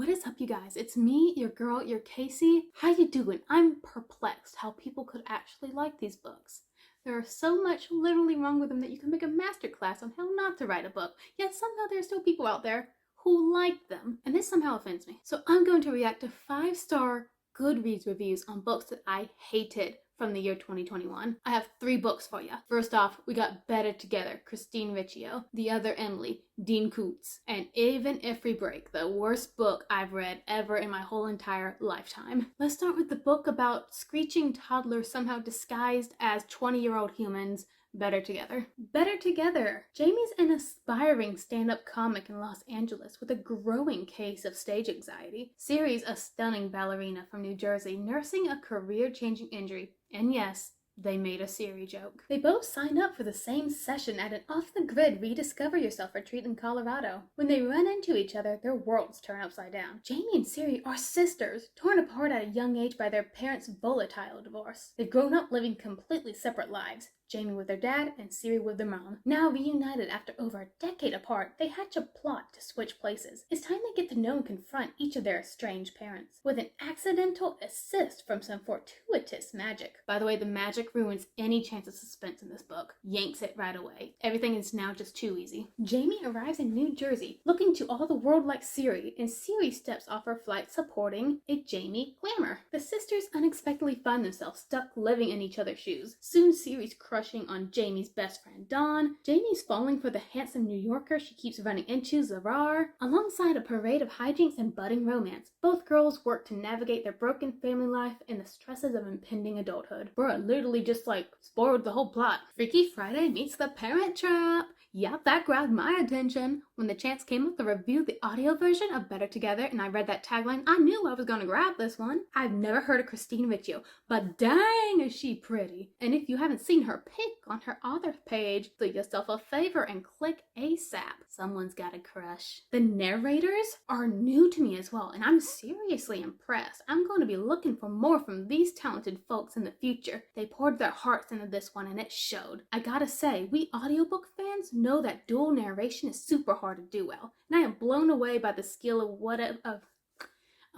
What is up, you guys? It's me, your girl, your Casey. How you doing? I'm perplexed how people could actually like these books. There is so much literally wrong with them that you can make a masterclass on how not to write a book. Yet somehow there are still people out there who like them. And this somehow offends me. So I'm going to react to 5-star Goodreads reviews on books that I hated from the year 2021. I have 3 books for you. First off, we got Better Together, Christine Riccio. The Other Emily, Dean Koontz. And Even If We Break, the worst book I've read ever in my whole entire lifetime. Let's start with the book about screeching toddlers somehow disguised as 20-year-old humans. Better Together. Better Together. Jamie's an aspiring stand-up comic in Los Angeles with a growing case of stage anxiety. Siri's a stunning ballerina from New Jersey nursing a career-changing injury. And yes, they made a Siri joke. They both signed up for the same session at an off-the-grid Rediscover Yourself retreat in Colorado. When they run into each other, their worlds turn upside down. Jamie and Siri are sisters, torn apart at a young age by their parents' volatile divorce. They've grown up living completely separate lives. Jamie with their dad and Siri with their mom. Now reunited after over a decade apart, they hatch a plot to switch places. It's time they get to know and confront each of their estranged parents, with an accidental assist from some fortuitous magic. By the way, the magic ruins any chance of suspense in this book. Yanks it right away. Everything is now just too easy. Jamie arrives in New Jersey, looking to all the world like Siri, and Siri steps off her flight supporting a Jamie glamour. The sisters unexpectedly find themselves stuck living in each other's shoes. Soon Siri's crushing on Jamie's best friend Dawn. Jamie's falling for the handsome New Yorker she keeps running into, Zarar. Alongside a parade of hijinks and budding romance, both girls work to navigate their broken family life and the stresses of impending adulthood. Bruh, literally just spoiled the whole plot. Freaky Friday meets the Parent Trap. Yep, that grabbed my attention. When the chance came up to review the audio version of Better Together and I read that tagline, I knew I was gonna grab this one. I've never heard of Christine Riccio, but dang is she pretty. And if you haven't seen her pic on her author page, do yourself a favor and click ASAP. Someone's got a crush. The narrators are new to me as well, and I'm seriously impressed. I'm going to be looking for more from these talented folks in the future. They poured their hearts into this one and it showed. I gotta say, we audiobook fans know that dual narration is super hard to do well, and I am blown away by the skill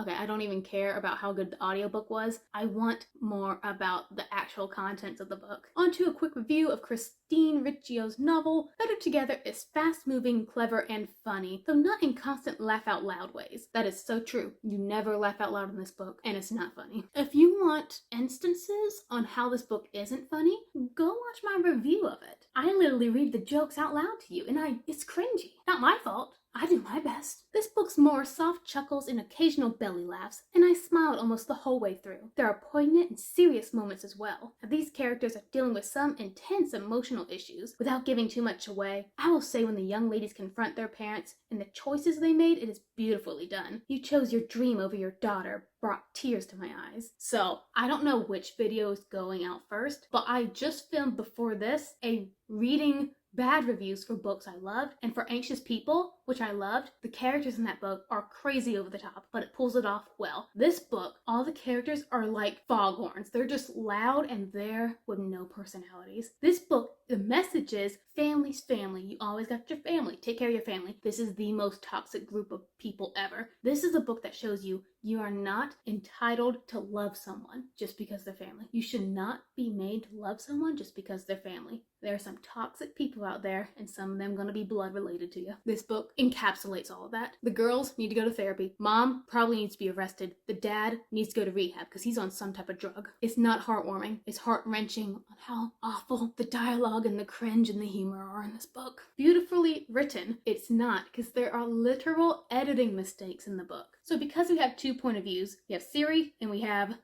Okay, I don't even care about how good the audiobook was. I want more about the actual contents of the book. On to a quick review of Christine Riccio's novel. Better Together is fast-moving, clever, and funny, though not in constant laugh-out-loud ways. That is so true. You never laugh out loud in this book, and it's not funny. If you want instances on how this book isn't funny, go watch my review of it. I literally read the jokes out loud to you, and it's cringy. Not my fault. I do my best. This book's more soft chuckles and occasional belly laughs, and I smiled almost the whole way through. There are poignant and serious moments as well. These characters are dealing with some intense emotional issues. Without giving too much away, I will say when the young ladies confront their parents and the choices they made, it is beautifully done. You chose your dream over your daughter brought tears to my eyes. So, I don't know which video is going out first, but I just filmed before this a reading bad reviews for books I loved, and for Anxious People, which I loved. The characters in that book are crazy over the top, but it pulls it off well. This book, all the characters are like foghorns. They're just loud and there with no personalities. This book, the message is family's family. You always got your family. Take care of your family. This is the most toxic group of people ever. This is a book that shows you you are not entitled to love someone just because they're family. You should not be made to love someone just because they're family. There are some toxic people out there, and some of them gonna be blood related to you. This book encapsulates all of that. The girls need to go to therapy. Mom probably needs to be arrested. The dad needs to go to rehab because he's on some type of drug. It's not heartwarming. It's heart-wrenching on how awful the dialogue and the cringe and the humor are in this book. Beautifully written. It's not, because there are literal editing mistakes in the book. So because we have 2 point of views, we have Siri and we have...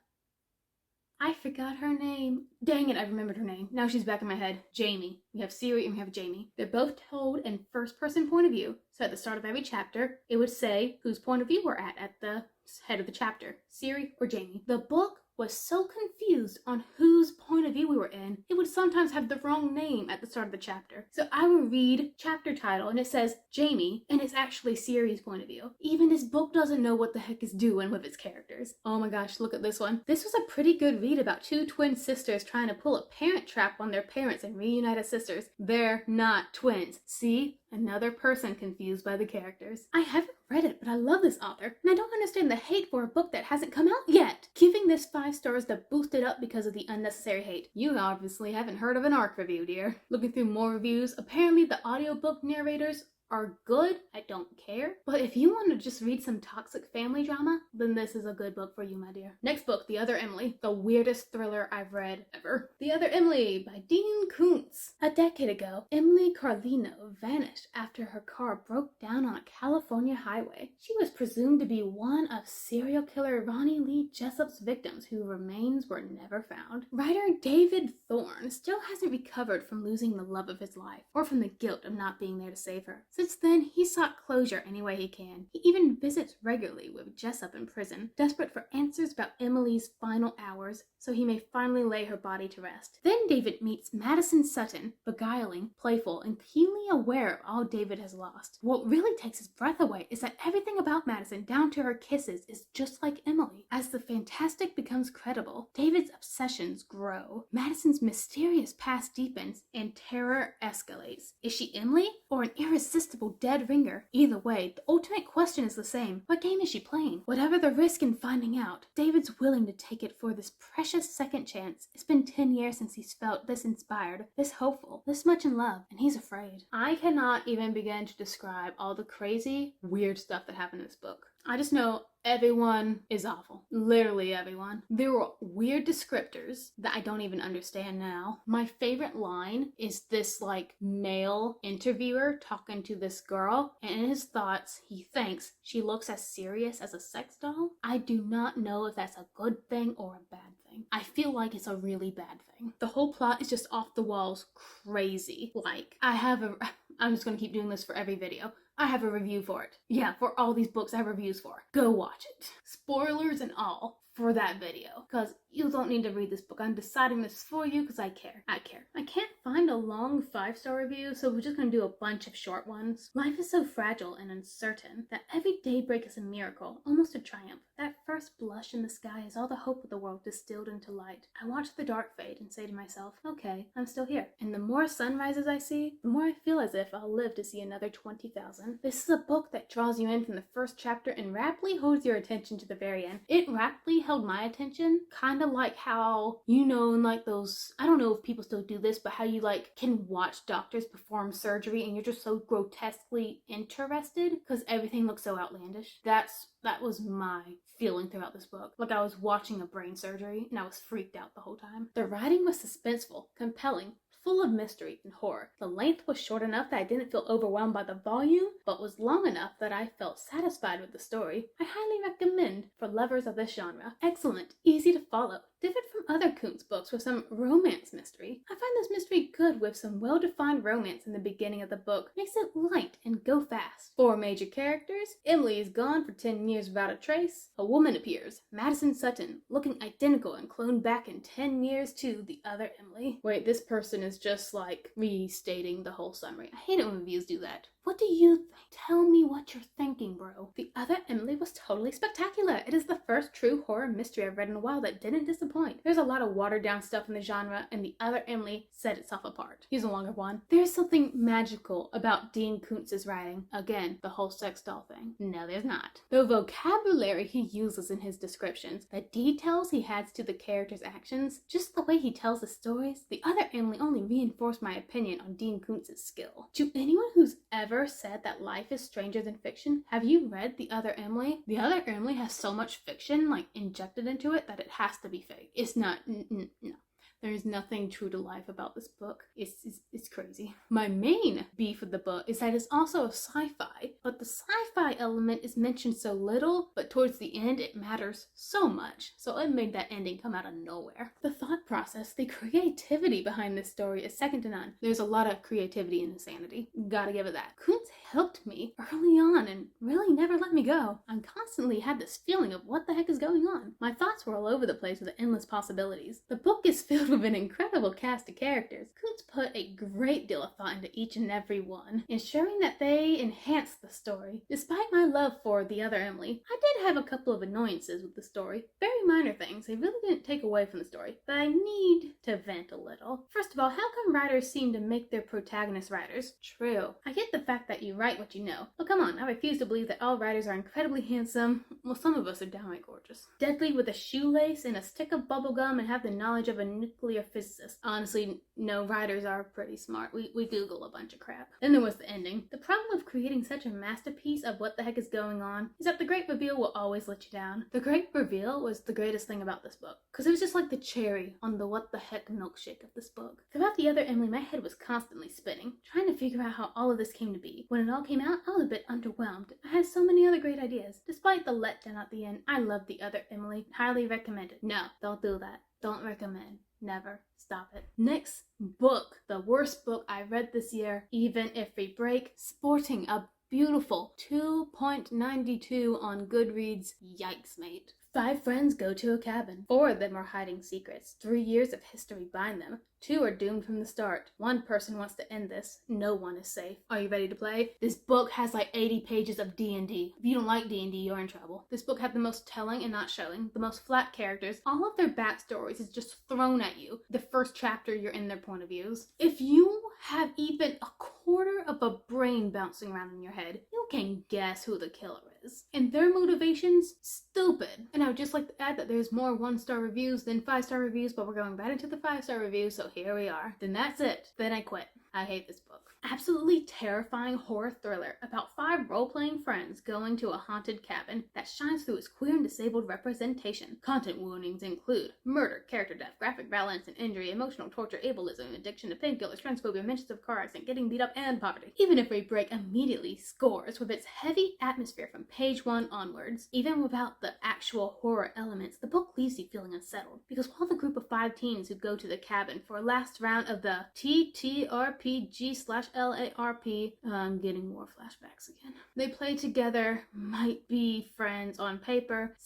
I forgot her name. Dang it, I remembered her name. Now she's back in my head. Jamie. We have Siri and we have Jamie. They're both told in first-person point of view. So at the start of every chapter, it would say whose point of view we're at the head of the chapter. Siri or Jamie. The book was so confused on whose point of view we were in, it would sometimes have the wrong name at the start of the chapter. So I would read chapter title and it says Jamie, and it's actually Siri's point of view. Even this book doesn't know what the heck it's doing with its characters. Oh my gosh, look at this one. This was a pretty good read about two twin sisters trying to pull a parent trap on their parents and reunite as sisters. They're not twins. See? Another person confused by the characters. I haven't read it, but I love this author, and I don't understand the hate for a book that hasn't come out yet. Giving this 5 stars to boost it up because of the unnecessary hate. You obviously haven't heard of an ARC review, dear. Looking through more reviews, apparently the audiobook narrators are good. I don't care. But if you want to just read some toxic family drama, then this is a good book for you, my dear. Next book, The Other Emily, the weirdest thriller I've read ever. The Other Emily by Dean Koontz. A decade ago, Emily Carlino vanished after her car broke down on a California highway. She was presumed to be one of serial killer Ronnie Lee Jessup's victims whose remains were never found. Writer David Thorne still hasn't recovered from losing the love of his life, or from the guilt of not being there to save her. Since then, he sought closure any way he can. He even visits regularly with Jessup in prison, desperate for answers about Emily's final hours, so he may finally lay her body to rest. Then David meets Madison Sutton, beguiling, playful, and keenly aware of all David has lost. What really takes his breath away is that everything about Madison, down to her kisses, is just like Emily. As the fantastic becomes credible, David's obsessions grow. Madison's mysterious past deepens, and terror escalates. Is she Emily, or an irresistible dead ringer? Either way, the ultimate question is the same. What game is she playing? Whatever the risk in finding out, David's willing to take it for this precious second chance. It's been 10 years since he's felt this inspired, this hopeful, this much in love, and he's afraid. I cannot even begin to describe all the crazy, weird stuff that happened in this book. I just know everyone is awful. Literally everyone. There were weird descriptors that I don't even understand now. My favorite line is this male interviewer talking to this girl, and in his thoughts he thinks she looks as serious as a sex doll. I do not know if that's a good thing or a bad thing. I feel like it's a really bad thing. The whole plot is just off the walls crazy. I'm just gonna keep doing this for every video. I have a review for it. Yeah, for all these books I have reviews for. Go watch it. Spoilers and all for that video, because you don't need to read this book. I'm deciding this for you because I care. I can't find a long 5-star review, so we're just gonna do a bunch of short ones. Life is so fragile and uncertain that every daybreak is a miracle, almost a triumph. That first blush in the sky is all the hope of the world distilled into light. I watch the dark fade and say to myself, okay, I'm still here. And the more sunrises I see, the more I feel as if I'll live to see another 20,000. This is a book that draws you in from the first chapter and rapidly holds your attention to the very end. It rapidly held my attention, kind of like how, in those, I don't know if people still do this, but how you can watch doctors perform surgery and you're just so grotesquely interested because everything looks so outlandish. That was my feeling throughout this book. Like I was watching a brain surgery and I was freaked out the whole time. The writing was suspenseful, compelling, full of mystery and horror. The length was short enough that I didn't feel overwhelmed by the volume, but was long enough that I felt satisfied with the story. I highly recommend for lovers of this genre. Excellent, easy to follow, different from other Koontz books with some romance mystery. I find this mystery good with some well-defined romance in the beginning of the book. Makes it light and go fast. 4 major characters. Emily is gone for 10 years without a trace. A woman appears, Madison Sutton, looking identical and cloned back in 10 years to the other Emily. Wait, this person is just restating the whole summary. I hate it when reviews do that. What do you think? Tell me what you're thinking, bro. The Other Emily was totally spectacular. It is the first true horror mystery I've read in a while that didn't disappoint. There's a lot of watered down stuff in the genre, and The Other Emily set itself apart. Here's a longer one. There's something magical about Dean Koontz's writing. Again, the whole sex doll thing. No, there's not. The vocabulary he uses in his descriptions, the details he adds to the characters' actions, just the way he tells the stories, The Other Emily only reinforced my opinion on Dean Koontz's skill. To anyone who's ever said that life is stranger than fiction, have you read The Other Emily? The Other Emily has so much fiction injected into it that it has to be fake. It's not, no. There's nothing true to life about this book. It's crazy. My main beef with the book is that it's also a sci-fi, but the sci-fi element is mentioned so little, but towards the end it matters so much. So it made that ending come out of nowhere. The thought process, the creativity behind this story is second to none. There's a lot of creativity and insanity. Gotta give it that. Koontz helped me early on and really never let me go. I constantly had this feeling of what the heck is going on. My thoughts were all over the place with endless possibilities. The book is filled with an incredible cast of characters. Koontz put a great deal of thought into each and every one, ensuring that they enhance the story. Despite my love for the other Emily, I did have a couple of annoyances with the story. Very minor things. They really didn't take away from the story, but I need to vent a little. First of all, how come writers seem to make their protagonists writers? True. I get the fact that you write what you know, but come on, I refuse to believe that all writers are incredibly handsome. Well, some of us are downright gorgeous. Deadly with a shoelace and a stick of bubblegum and have the knowledge of a nuclear physicist. Honestly, no, writers are pretty smart. We Google a bunch of crap. Then there was the ending. The problem with creating such a masterpiece of what the heck is going on is that the great reveal will always let you down. The great reveal was the greatest thing about this book, because it was just like the cherry on the what the heck milkshake of this book. Throughout the other Emily, my head was constantly spinning, trying to figure out how all of this came to be. When it all came out, I was a bit underwhelmed. I had so many other great ideas. Despite the letdown at the end, I loved the other Emily. Highly recommended. No, don't do that. Don't recommend. Never. Stop it. Next book. The worst book I read this year, even if we break. Sporting a beautiful 2.92 on Goodreads. Yikes, mate. 5 friends go to a cabin. 4 of them are hiding secrets. 3 years of history bind them. 2 are doomed from the start. 1 person wants to end this. No one is safe. Are you ready to play? This book has like 80 pages of D&D. If you don't like D&D, you're in trouble. This book had the most telling and not showing, the most flat characters. All of their backstories is just thrown at you. The first chapter, you're in their point of views. If you have even a quarter of a brain bouncing around in your head, you can guess who the killer is. And their motivations, stupid. And I would just like to add that there's more 1-star reviews than 5-star reviews, but we're going right into the 5-star reviews, so here we are. Then that's it. Then I quit. I hate this book. Absolutely terrifying horror thriller about 5 role-playing friends going to a haunted cabin that shines through its queer and disabled representation. Content warnings include murder, character death, graphic violence and injury, emotional torture, ableism, addiction to painkillers, transphobia, mentions of car accident, getting beat up, and poverty. Even if we break immediately scores with its heavy atmosphere from page 1 onwards. Even without the actual horror elements, the book leaves you feeling unsettled, because while the group of 5 teens who go to the cabin for a last round of the TTRPG/LARP, I'm getting more flashbacks again. They play together, might be friends on paper,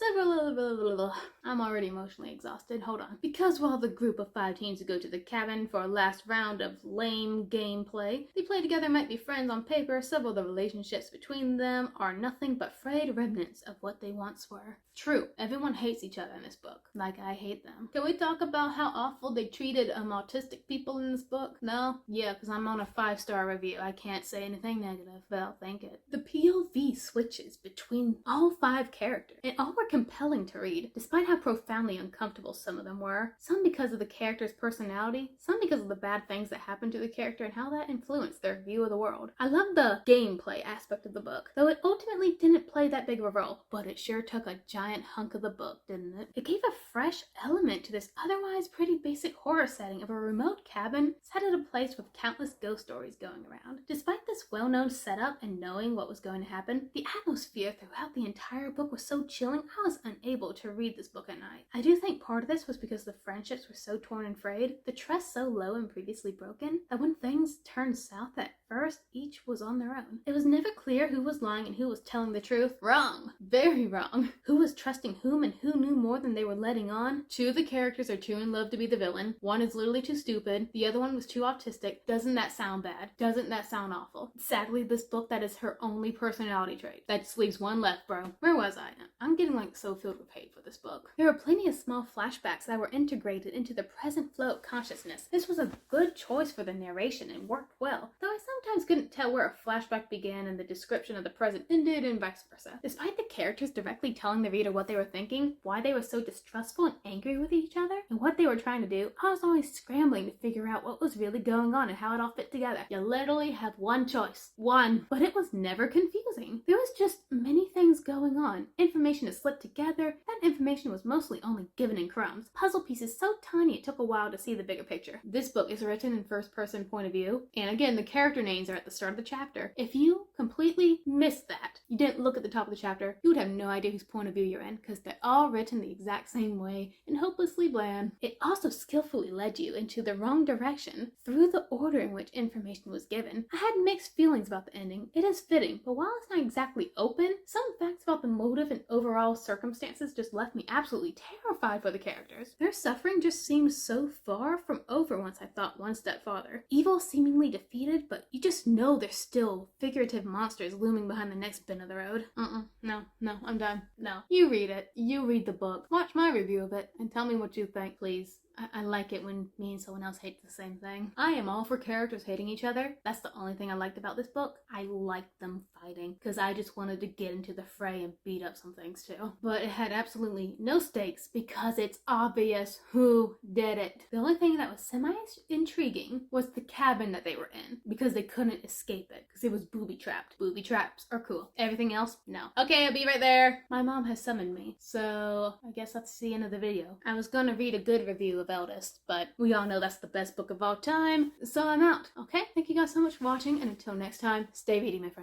I'm already emotionally exhausted, hold on. Because while the group of 5 teens who go to the cabin for a last round of lame gameplay, they play together, might be friends on paper, several of the relationships between them are nothing but frayed remnants of what they once were. True, everyone hates each other in this book, like I hate them. Can we talk about how awful they treated autistic people in this book? No? Yeah, because I'm on a 5-star review. I can't say anything negative, but I'll think it. The POV switches between all 5 characters, and all were compelling to read, despite how profoundly uncomfortable some of them were. Some because of the character's personality, some because of the bad things that happened to the character and how that influenced their view of the world. I love the gameplay aspect of the book, though it ultimately didn't play that big of a role, but it sure took a giant hunk of the book, didn't it? It gave a fresh element to this otherwise pretty basic horror setting of a remote cabin set at a place with countless ghost stories going around. Despite this well-known setup and knowing what was going to happen, the atmosphere throughout the entire book was so chilling I was unable to read this book at night. I do think part of this was because the friendships were so torn and frayed, the trust so low and previously broken, that when things turned south at first, each was on their own. It was never clear who was lying and who was telling the truth. Wrong. Very wrong. Who was trusting whom and who knew more than they were letting on. 2 of the characters are too in love to be the villain. 1 is literally too stupid. The other one was too autistic. Doesn't that sound bad? Doesn't that sound awful? Sadly, this book, that is her only personality trait. That just leaves 1 left, bro. Where was I? I'm getting like so filled with hate for this book. There were plenty of small flashbacks that were integrated into the present flow of consciousness. This was a good choice for the narration and worked well, though I sometimes couldn't tell where a flashback began and the description of the present ended and vice versa. Despite the characters directly telling the reader what they were thinking, why they were so distrustful and angry with each other, and what they were trying to do, I was always scrambling to figure out what was really going on and how it all fit together. You literally have 1 choice. 1. But it was never confusing. There was just many things going on. Information information to slip together, that information was mostly only given in crumbs. Puzzle pieces so tiny it took a while to see the bigger picture. This book is written in first-person point of view, and again, the character names are at the start of the chapter. If you completely missed that, you didn't look at the top of the chapter, you would have no idea whose point of view you're in, because they're all written the exact same way and hopelessly bland. It also skillfully led you into the wrong direction through the order in which information was given. I had mixed feelings about the ending. It is fitting, but while it's not exactly open, some facts about the motive and overall circumstances just left me absolutely terrified for the characters. Their suffering just seemed so far from over once I thought one step farther. Evil seemingly defeated, but you just know there's still figurative monsters looming behind the next bend of the road. No, I'm done. No. You read it. You read the book. Watch my review of it and tell me what you think, please. I like it when me and someone else hate the same thing. I am all for characters hating each other. That's the only thing I liked about this book. I liked them fighting because I just wanted to get into the fray and beat up some things too. But it had absolutely no stakes because it's obvious who did it. The only thing that was semi-intriguing was the cabin that they were in because they couldn't escape it because it was booby-trapped. Booby traps are cool. Everything else, no. Okay, I'll be right there. My mom has summoned me, so I guess that's the end of the video. I was gonna read a good review of Eldest, but we all know that's the best book of all time, so I'm out. Okay, thank you guys so much for watching, and until next time, stay reading, my friends.